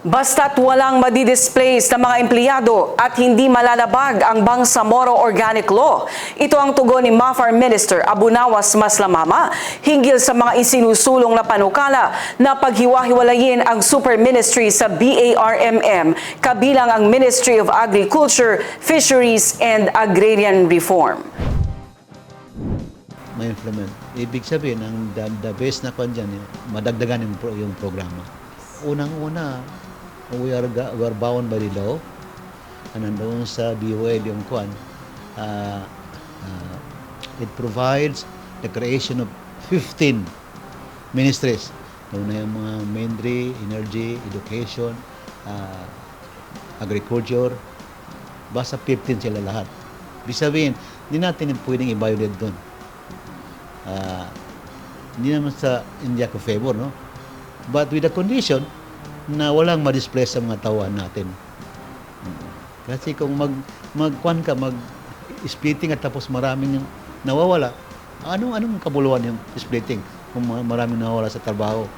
Basta't walang madidisplace na mga empleyado at hindi malalabag ang Bangsamoro Organic Law. Ito ang tugon ni MAFAR Minister Abunawas Maslamama hinggil sa mga isinusulong na panukala na paghiwa-hiwalayin ang Super Ministry sa BARMM kabilang ang Ministry of Agriculture, Fisheries and Agrarian Reform. May implement. Ibig sabihin, ang the best na kwan dyan, madagdagan yung programa. Unang-una, we are bound by the law. Nandoon sa BOL yung kwan. It provides the creation of 15 ministries. Doon na yung mga Mindri, Energy, Education, Agriculture. Basta 15 sila lahat. Ibig sabihin, hindi natin pwedeng i-violate doon. Hindi naman sa India ko favor, no? But with the condition na walang ma-displace sa mga tauhan natin. Kasi kung mag-kwan ka, mag-splitting at tapos maraming nawawala, anong kabuluhan yung splitting kung maraming nawawala sa trabaho?